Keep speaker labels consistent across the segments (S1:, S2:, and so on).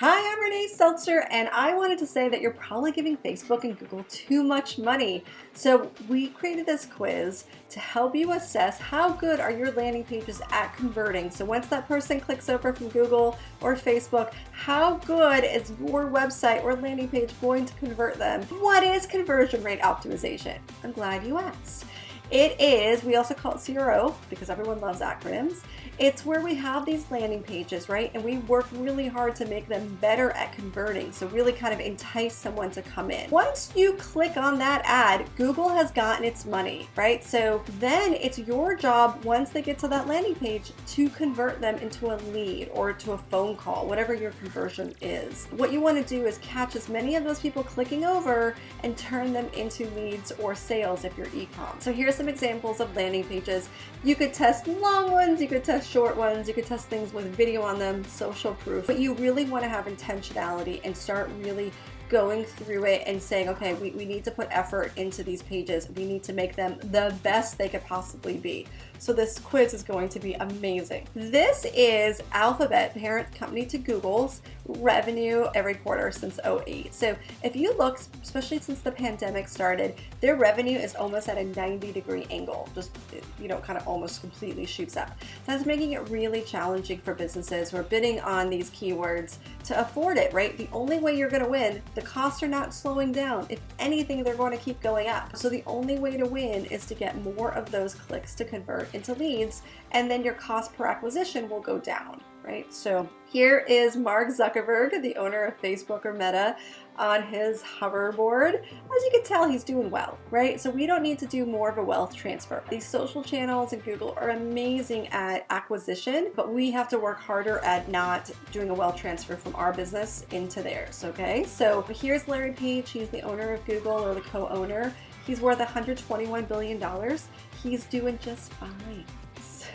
S1: Hi, I'm Renee Seltzer, and I wanted to say that you're probably giving Facebook and Google too much money. So we created this quiz to help you assess how good are your landing pages at converting. So once that person clicks over from Google or Facebook, how good is your website or landing page going to convert them? What is conversion rate optimization? I'm glad you asked. It is, we also call it CRO because everyone loves acronyms. It's where we have these landing pages, right? And we work really hard to make them better at converting. So really kind of entice someone to come in. Once you click on that ad, Google has gotten its money, right? So then it's your job, once they get to that landing page, to convert them into a lead or to a phone call, whatever your conversion is. What you want to do is catch as many of those people clicking over and turn them into leads or sales if you're e-com. So here's some examples of landing pages. You could test long ones, you could test short ones, you could test things with video on them, social proof, but you really want to have intentionality and start really going through it and saying, okay, we need to put effort into these pages. We need to make them the best they could possibly be. So this quiz is going to be amazing. This is Alphabet, parent company to Google's revenue every quarter since 2008. So if you look, especially since the pandemic started, their revenue is almost at a 90-degree angle, just, kind of almost completely shoots up. That's making it really challenging for businesses who are bidding on these keywords to afford it, right? The only way you're going to win, the costs are not slowing down. If anything, they're going to keep going up. So the only way to win is to get more of those clicks to convert into leads, and then your cost per acquisition will go down, right? So here is Mark Zuckerberg, the owner of Facebook or Meta, on his hoverboard. As you can tell, he's doing well, right? So we don't need to do more of a wealth transfer. These social channels and Google are amazing at acquisition, but we have to work harder at not doing a wealth transfer from our business into theirs, okay? So here's Larry Page. He's the owner of Google, or the co-owner. He's worth $121 billion. He's doing just fine.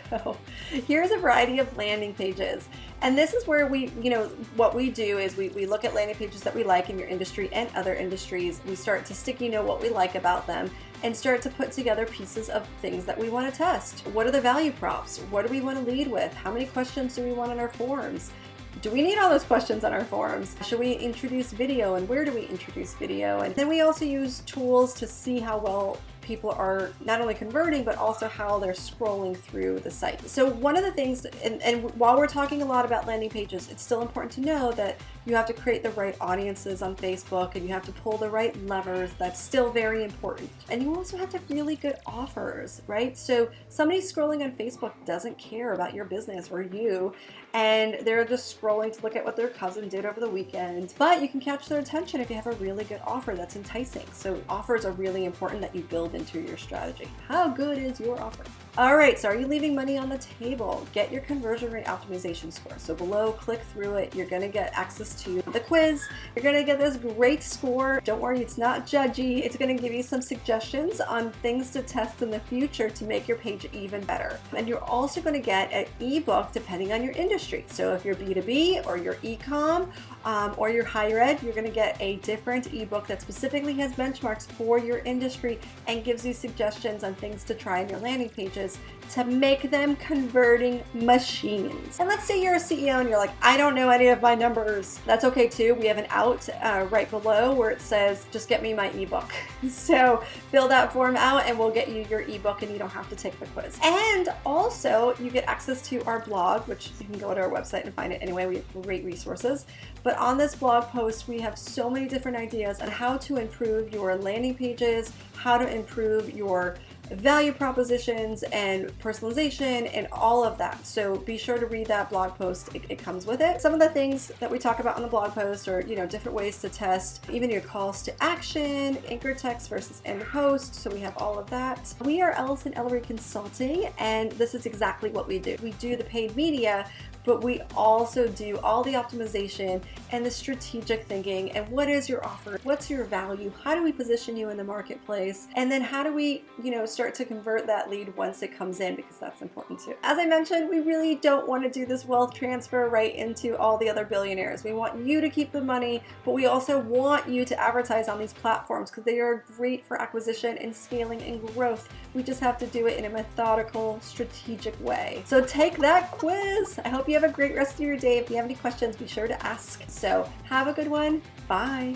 S1: So here's a variety of landing pages. And this is where we, what we do is we look at landing pages that we like in your industry and other industries. We start to sticky note what we like about them and start to put together pieces of things that we want to test. What are the value props? What do we want to lead with? How many questions do we want in our forums? Do we need all those questions on our forums? Should we introduce video, and where do we introduce video? And then we also use tools to see how well people are not only converting, but also how they're scrolling through the site. So one of the things, and while we're talking a lot about landing pages, it's still important to know that you have to create the right audiences on Facebook and you have to pull the right levers. That's still very important. And you also have to have really good offers, right? So somebody scrolling on Facebook doesn't care about your business or you, and they're just scrolling to look at what their cousin did over the weekend. But you can catch their attention if you have a really good offer that's enticing. So offers are really important that you build into your strategy. How good is your offer? All right, so are you leaving money on the table? Get your conversion rate optimization score. So below, click through it. You're gonna get access to the quiz. You're gonna get this great score. Don't worry, it's not judgy. It's gonna give you some suggestions on things to test in the future to make your page even better. And you're also gonna get an ebook depending on your industry. So if you're B2B or you're e-com or you're higher ed, you're gonna get a different ebook that specifically has benchmarks for your industry and gives you suggestions on things to try in your landing pages to make them converting machines. And let's say you're a CEO and you're like, I don't know any of my numbers. That's okay too. We have an out right below where it says, just get me my ebook. So fill that form out and we'll get you your ebook and you don't have to take the quiz. And also you get access to our blog, which you can go to our website and find it anyway. We have great resources. But on this blog post, we have so many different ideas on how to improve your landing pages, how to improve your value propositions and personalization and all of that. So be sure to read that blog post. It comes with it. Some of the things that we talk about on the blog post are, different ways to test even your calls to action, anchor text versus end post. So we have all of that. We are Ellison Ellery Consulting, and this is exactly what we do. We do the paid media, but we also do all the optimization and the strategic thinking. And what is your offer? What's your value? How do we position you in the marketplace? And then how do we, start to convert that lead once it comes in, because that's important too. As I mentioned, we really don't want to do this wealth transfer right into all the other billionaires. We want you to keep the money, but we also want you to advertise on these platforms because they are great for acquisition and scaling and growth. We just have to do it in a methodical, strategic way. So take that quiz. I hope you you have a great rest of your day. If you have any questions, be sure to ask. So have a good one. Bye.